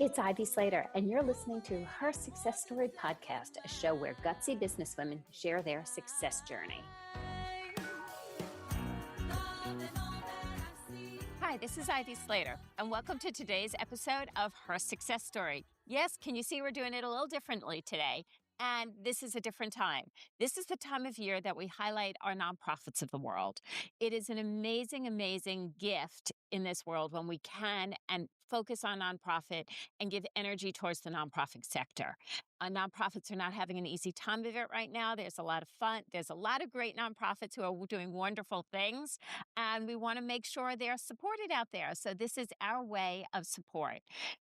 It's Ivy Slater, and you're listening to Her Success Story podcast, a show where gutsy businesswomen share their success journey. Hi, this is Ivy Slater, and welcome to today's episode of Her Success Story. Yes, can you see we're doing it a little differently today? And this is a different time. This is the time of year that we highlight our nonprofits of the world. It is an amazing, amazing gift in this world when we can and focus on nonprofit and give energy towards the nonprofit sector. Nonprofits are not having an easy time of it right now. There's a lot of fun. There's a lot of great nonprofits who are doing wonderful things, and we want to make sure they're supported out there. So this is our way of support.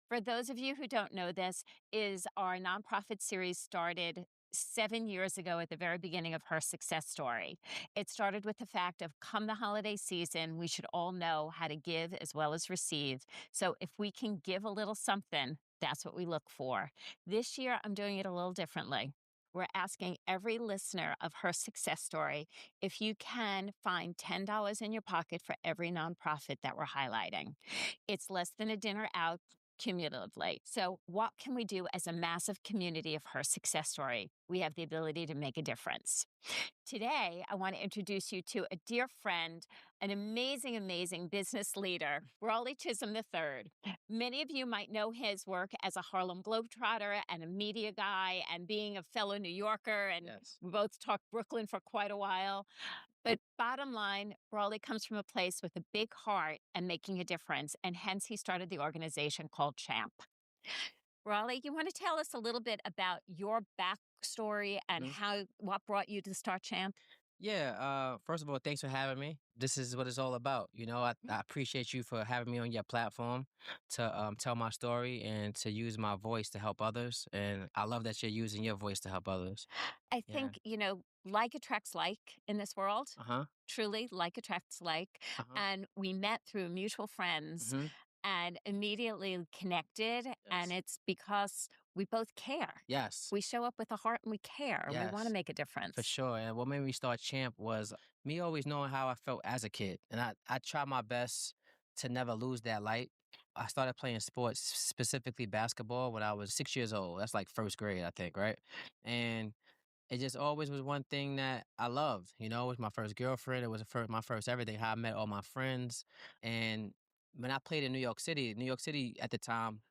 For those of you who don't know, this is our nonprofit series started 7 years ago at the very beginning of Her Success Story. It started with the fact of come the holiday season, we should all know how to give as well as receive. So if we can give a little something, that's what we look for. This year, I'm doing it a little differently. We're asking every listener of Her Success Story if you can find $10 in your pocket for every nonprofit that we're highlighting. It's less than a dinner out cumulatively. So what can we do as a massive community of Her Success Story? We have the ability to make a difference. Today, I want to introduce you to a dear friend, an amazing, amazing business leader, Brawley Chisholm III. Many of you might know his work as a Harlem Globetrotter and a media guy and being a fellow New Yorker. And Yes. We both talked Brooklyn for quite a while. But bottom line, Brawley comes from a place with a big heart and making a difference. And hence, he started the organization called CHAMP. Brawley, you want to tell us a little bit about your backstory and what brought you to start CHAMP? Yeah. First of all, thanks for having me. This is what it's all about. You know, I appreciate you for having me on your platform to tell my story and to use my voice to help others. And I love that you're using your voice to help others. I think, like attracts like in this world. Truly, like attracts like. And we met through mutual friends. And immediately connected, and it's because we both care. Yes. We show up with a heart and we care, and we want to make a difference. For sure. And what made me start CHAMP was me always knowing how I felt as a kid. And I tried my best to never lose that light. I started playing sports, specifically basketball, when I was 6 years old. That's like first grade, I think, right? And it just always was one thing that I loved. You know, it was my first girlfriend. It was my first everything, how I met all my friends. And when I played in New York City at the time,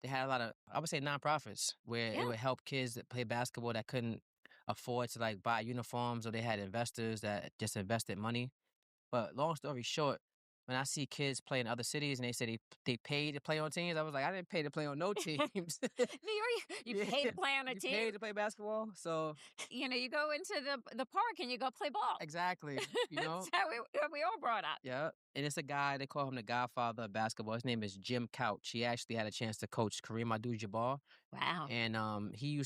they had a lot of, I would say, nonprofits where it would help kids that play basketball that couldn't afford to like buy uniforms, or they had investors that just invested money. But long story short, when I see kids play in other cities and they say they paid to play on teams, I was like, I didn't pay to play on no teams. You paid to play on a You team? paid to play basketball, so you go into the park and you go play ball. Exactly. That's how we all brought up. Yeah. And it's a guy, they call him the godfather of basketball. His name is Jim Couch. He actually had a chance to coach Kareem Abdul-Jabbar. Wow. And he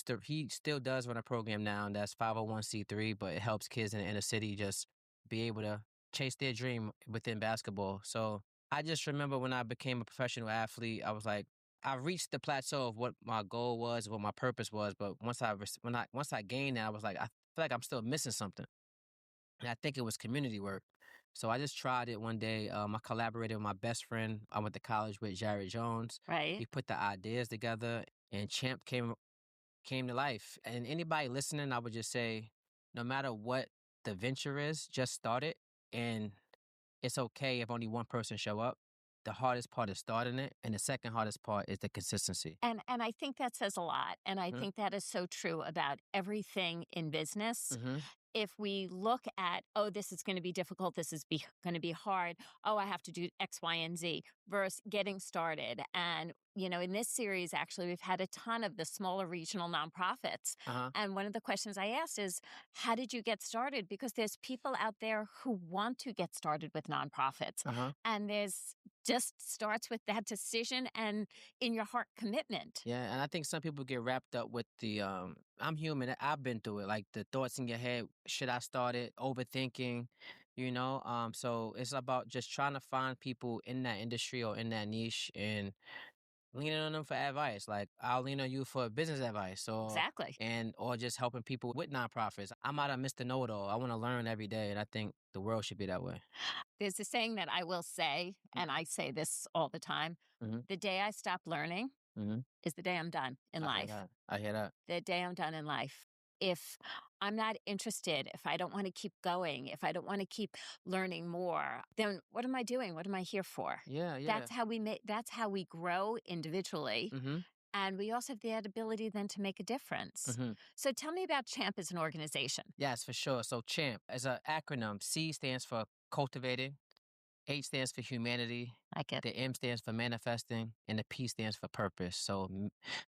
still does run a program now, and that's 501c3, but it helps kids in the inner city just be able to chase their dream within basketball. So I just remember when I became a professional athlete, I was like, I reached the plateau of what my goal was, what my purpose was. But once I gained that, I was like, I feel like I'm still missing something. And I think it was community work. So I just tried it one day. I collaborated with my best friend. I went to college with Jared Jones. Right. We put the ideas together, and CHAMP came to life. And anybody listening, I would just say, no matter what the venture is, just start it. And it's okay if only one person show up. The hardest part is starting it, and the second hardest part is the consistency. And I think that says a lot. And I think that is so true about everything in business. If we look at, this is going to be difficult, this is going to be hard, I have to do X, Y, and Z, versus getting started. And, in this series, actually, we've had a ton of the smaller regional nonprofits. And one of the questions I asked is, how did you get started? Because there's people out there who want to get started with nonprofits. And there's just starts with that decision and in your heart commitment. Yeah, and I think some people get wrapped up with the, I'm human, I've been through it, like the thoughts in your head, should I start it, overthinking, so it's about just trying to find people in that industry or in that niche and leaning on them for advice. Like, I'll lean on you for business advice, Exactly. or just helping people with nonprofits. I'm not a Mr. Know-it-all. I want to learn every day, and I think the world should be that way. There's a saying that I will say, and I say this all the time, the day I stop learning Mhm. is the day I'm done in I hear life. that. I hear that. The day I'm done in life. If I'm not interested, if I don't want to keep going, if I don't want to keep learning more, then what am I doing? What am I here for? Yeah, yeah. That's how we grow individually. Mhm. And we also have the ability then to make a difference. Mhm. So tell me about CHAMP as an organization. Yes, for sure. So CHAMP is an acronym. C stands for cultivating. H stands for humanity, Like it. the M stands for manifesting, and the P stands for purpose. So,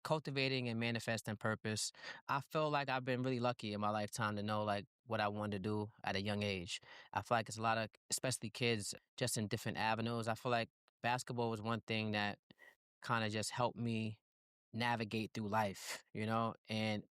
cultivating and manifesting purpose. I feel like I've been really lucky in my lifetime to know like what I wanted to do at a young age. I feel like it's a lot of, especially kids, just in different avenues. I feel like basketball was one thing that kind of just helped me navigate through life, and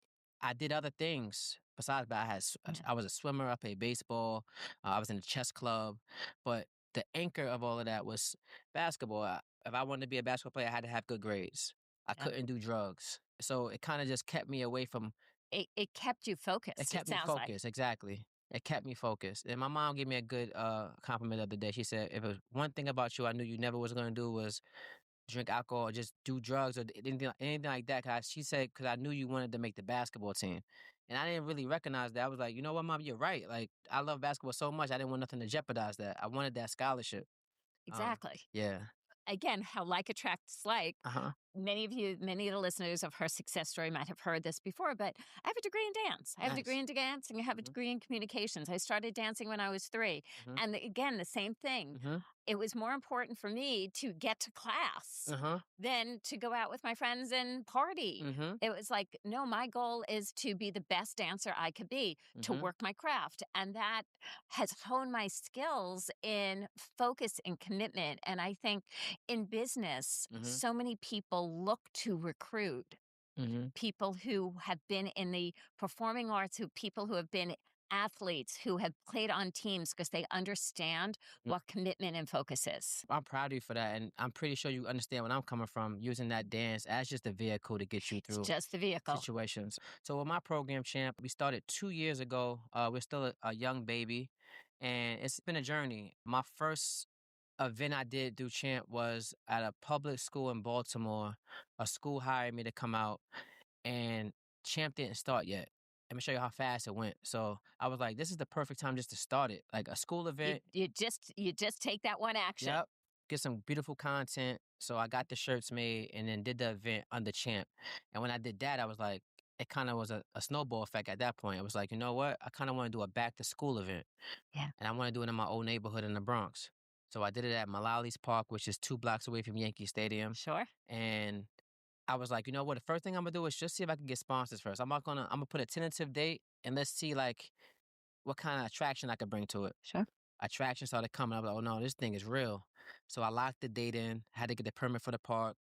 I did other things besides, but Yeah. I was a swimmer. I played baseball. I was in a chess club, but the anchor of all of that was basketball. If I wanted to be a basketball player, I had to have good grades. I Yeah. couldn't do drugs, so it kind of just kept me away from. It kept you It focused, it kept me sounds like. focused, exactly. It kept me focused, and my mom gave me a good compliment the other day. She said, "If it was one thing about you, I knew you never was going to do was drink alcohol or just do drugs or anything like that." 'Cause she said, "Because I knew you wanted to make the basketball team." And I didn't really recognize that. I was like, you know what, mom, you're right. Like, I love basketball so much. I didn't want nothing to jeopardize that. I wanted that scholarship. Exactly. Yeah. Again, how like attracts like. Uh huh. Many of the listeners of her success story might have heard this before, but I have a degree in dance. I have a degree Nice. in dancing. I have a Mm degree in communications. I started dancing when I was 3. hmm. And again, the same thing. Mm hmm. It was more important for me to get to class Uh huh. than to go out with my friends and party. Mm hmm. It was like, no, my goal is to be the best dancer I could be, Mm to hmm. work my craft. And that has honed my skills in focus and commitment. And I think in business, Mm hmm. so many people look to recruit Mm hmm. people who have been in the performing arts, people who have been athletes, who have played on teams because they understand what commitment and focus is. I'm proud of you for that, and I'm pretty sure you understand where I'm coming from, using that dance as just a vehicle to get you It's through just the vehicle. situations. So with my program, Champ, we started 2 years ago. We're still a young baby, and it's been a journey. My first event I did through Champ was at a public school in Baltimore. A school hired me to come out, and Champ didn't start yet. Let me show you how fast it went. So I was like, this is the perfect time just to start it. Like a school You, event. you just take that one action. Yep. Get some beautiful content. So I got the shirts made and then did the event under Champ. And when I did that, I was like, it kind of was a snowball effect at that point. It was like, you know what? I kind of want to do a back to school event. Yeah. And I want to do it in my old neighborhood in the Bronx. So I did it at Malali's Park, which is 2 blocks away from Yankee Stadium. Sure. And I was like, you know what? The first thing I'm gonna do is just see if I can get sponsors first. I'm gonna put a tentative date and let's see like what kind of attraction I could bring to it. Sure. Attraction started coming. I was like, oh no, this thing is real. So I locked the date in, had to get the permit for the park.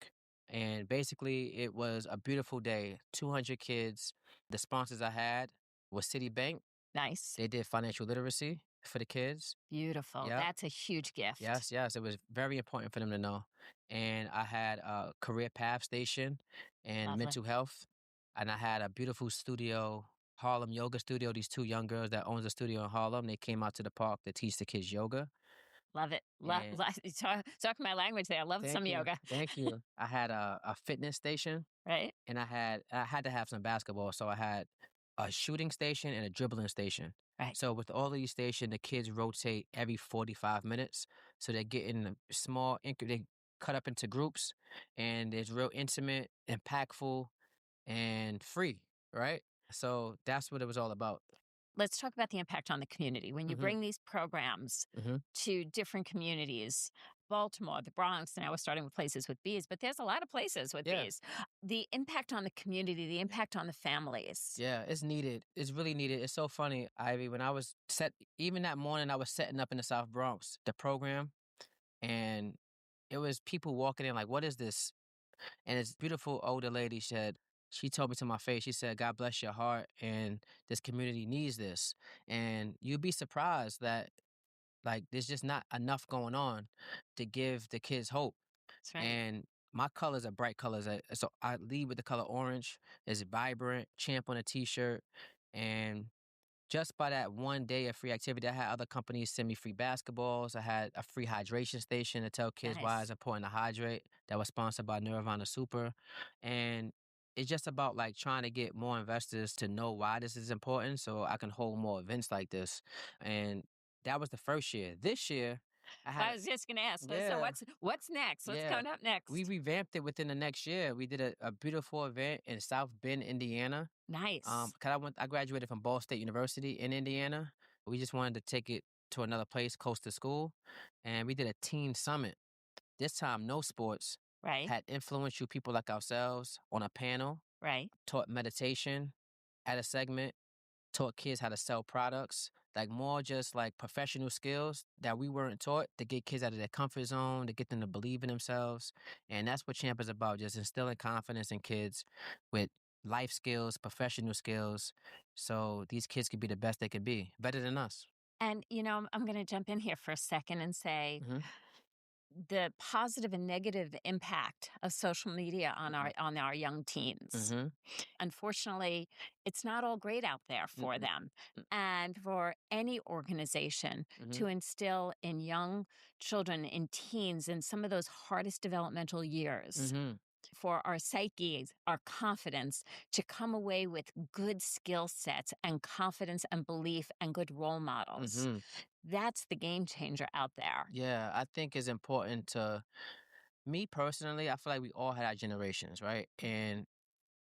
And basically, it was a beautiful day. 200 kids. The sponsors I had was Citibank. Nice. They did financial literacy for the kids. Beautiful. Yep. That's a huge gift. Yes, yes. It was very important for them to know. And I had a career path station and Lovely. mental health. And I had a beautiful studio, Harlem Yoga Studio. These 2 young girls that owns a studio in Harlem, they came out to the park to teach the kids yoga. Love it. And Talk my language there. I love thank some you. yoga. Thank you. I had a fitness station Right? and I had to have some basketball. So I had a shooting station and a dribbling station. Right. So with all of these stations, the kids rotate every 45 minutes. So they're getting a small, they cut up into groups and it's real intimate, impactful, and free, right? So that's what it was all about. Let's talk about the impact on the community. When you Hmm. bring these programs Hmm. to different communities, Baltimore, the Bronx, and now we're starting with places with bees, but there's a lot of places with Yeah. bees. The impact on the community, the impact on the families. Yeah, it's needed. It's really needed. It's so funny, Ivy. When I was even that morning, I was setting up in the South Bronx, the program, and it was people walking in like, what is this? And this beautiful older lady said, she told me to my face, she said, God bless your heart. And this community needs this. And you'd be surprised that like there's just not enough going on to give the kids hope. That's right. And my colors are bright colors. So I lead with the color orange. It's vibrant, Champ on a t-shirt. And just by that one day of free activity, I had other companies send me free basketballs. I had a free hydration station to tell kids why it's Nice. important to hydrate. That was sponsored by Nirvana Super. And it's just about like trying to get more investors to know why this is important so I can hold more events like this. And that was the first year. This year, I I had, was just going to ask. So yeah, what's next? What's yeah. coming up We next? revamped it within the next year. We did a beautiful event in South Bend, Indiana. Nice. 'Cause I graduated from Ball State University in Indiana. We just wanted to take it to another place close to school, and we did a teen summit. This time, no sports. Right. Had influential people like ourselves on a panel, Right. taught meditation at a segment, taught kids how to sell products, like more just like professional skills that we weren't taught to get kids out of their comfort zone, to get them to believe in themselves. And that's what Champ is about, just instilling confidence in kids with life skills, professional skills, so these kids could be the best they could be, better than us. And, I'm going to jump in here for a second and say Hmm. the positive and negative impact of social media on our young teens. Hmm. Unfortunately, it's not all great out there for them. And for any organization Hmm. to instill in young children, in teens, in some of those hardest developmental years, Hmm. for our psyches, our confidence, to come away with good skill sets and confidence and belief and good role models. Hmm. That's the game changer out there. Yeah, I think it's important to me personally. I feel like we all had our generations, right? And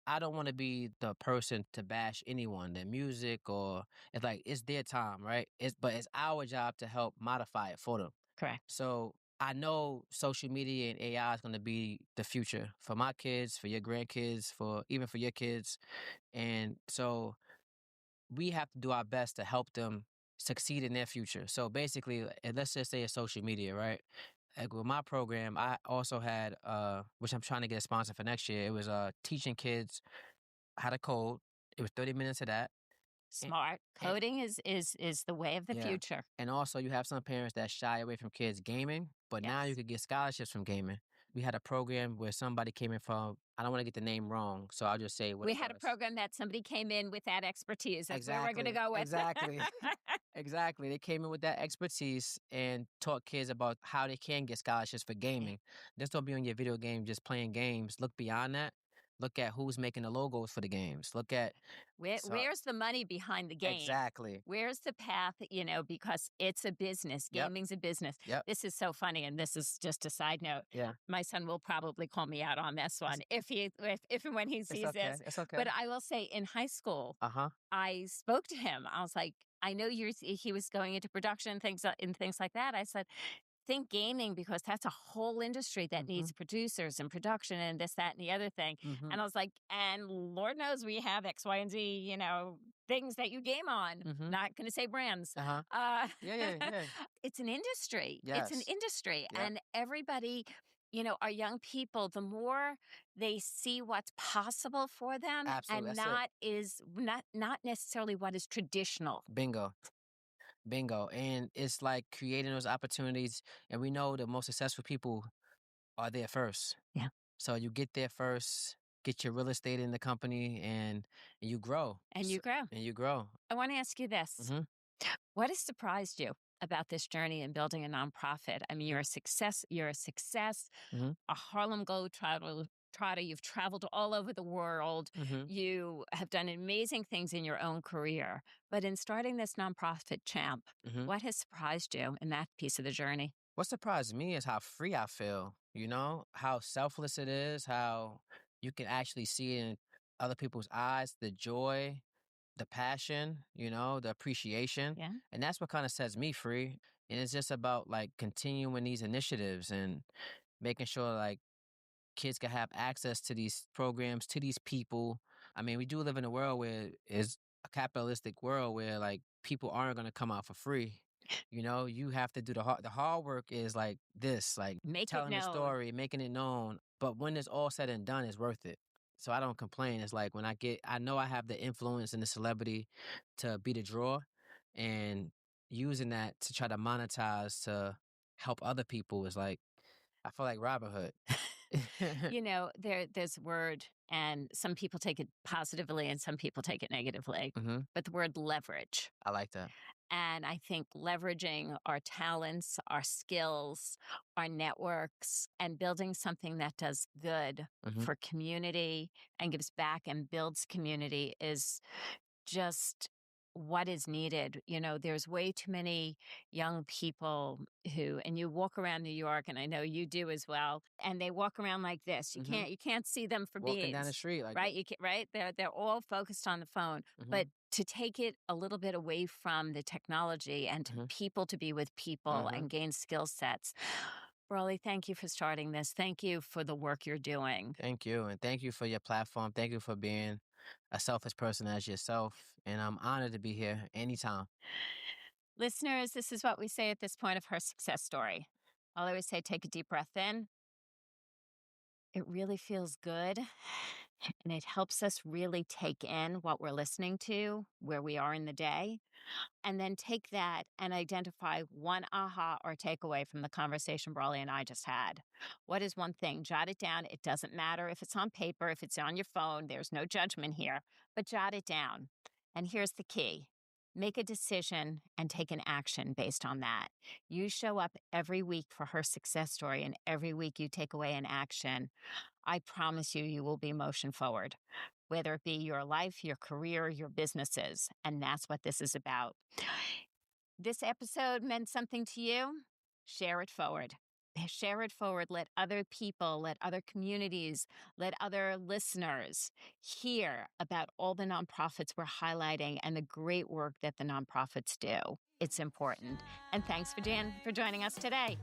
I don't want to be the person to bash anyone, their music, or it's like it's their time, right? But it's our job to help modify it for them. Correct. So I know social media and AI is going to be the future for my kids, for your grandkids, for even for your kids, and so we have to do our best to help them succeed in their future. So basically, let's just say it's social media, right? Like with my program, I also had, which I'm trying to get a sponsor for next year. It was teaching kids how to code. It was 30 minutes of that. And, Smart. and Coding is the way of the yeah, future. and also you have some parents that shy away from kids gaming, but now you Yes. could get scholarships from gaming. We had a program where somebody came in from, I don't want to get the name wrong, so I'll just say what We it had a was. program that somebody came in with that expertise. That's where we're going to Exactly, go with. exactly. Exactly. They came in with that expertise and taught kids about how they can get scholarships for gaming. Just don't be on your video game just playing games. Look beyond that. Look at who's making the logos for the games. Look at so Where's the money behind the game? exactly. Where's the path? Because it's a business. Yep. Gaming's a business. Yep. This is so funny, and this is just a side note. Yeah. My son will probably call me out on this one if and when he It's sees okay. this. It's okay. But I will say, in high school, Uh-huh. I spoke to him. I was like, I know he was going into production and things like that. I said, think gaming, because that's a whole industry that needs producers and production and this, that, and the other thing. Mm-hmm. And I was like, and Lord knows we have X, Y, and Z, things that you game on. Mm-hmm. Not going to say brands. Uh-huh. Yeah. It's an industry. Yes. It's an industry. Yep. And everybody, our young people, the more they see what's possible for them, Absolutely. and That's not necessarily what is traditional. Bingo. Bingo. And it's like creating those opportunities. And we know the most successful people are there first. Yeah. So you get there first, get your real estate in the company, and you grow. And you grow. And you grow. I want to ask you this. Mm-hmm. What has surprised you about this journey in building a nonprofit? I mean, you're a success. Mm-hmm. A Harlem Globetrotter. You've traveled all over the world. Mm-hmm. You have done amazing things in your own career. But in starting this nonprofit, Champ, Mm-hmm. what has surprised you in that piece of the journey? What surprised me is how free I feel, how selfless it is, how you can actually see in other people's eyes the joy, the passion, the appreciation. Yeah. And that's what kind of sets me free. And it's just about like continuing these initiatives and making sure like kids can have access to these programs, to these people. I mean, we do live in a world where it's a capitalistic world where like people aren't going to come out for free. You have to do the hard work is like this, like telling the story, making it known. But when it's all said and done, it's worth it. So I don't complain. It's like when I know I have the influence and the celebrity to be the draw, and using that to try to monetize to help other people is like, I feel like Robin Hood. There's a word, and some people take it positively and some people take it negatively, Hmm. but the word leverage. I like that. And I think leveraging our talents, our skills, our networks, and building something that does good Hmm. for community and gives back and builds community is just what is needed. There's way too many young people and you walk around New York, and I know you do as well, and they walk around like this. You Hmm. can't see them for Walking down the beings, street like right? Right? They're all focused on the phone, that. but to take it a little bit away from the technology and to Hmm. people to be with people Hmm. and gain skill sets. Brawley, thank you for starting this. Thank you for the work you're doing. Thank you. And thank you for your platform. Thank you for being a selfish person as yourself. And I'm honored to be here anytime. Listeners, this is what we say at this point of her success story. I'll always say, take a deep breath in. It really feels good. And it helps us really take in what we're listening to, where we are in the day. And then take that and identify one aha or takeaway from the conversation Brawley and I just had. What is one thing? Jot it down. It doesn't matter if it's on paper, if it's on your phone. There's no judgment here, but jot it down. And here's the key. Make a decision and take an action based on that. You show up every week for her success story, and every week you take away an action. I promise you will be motion forward, whether it be your life, your career, your businesses. And that's what this is about. This episode meant something to you? Share it forward. Share it forward. Let other people, let other communities, let other listeners hear about all the nonprofits we're highlighting and the great work that the nonprofits do. It's important. And thanks for Dan for joining us today.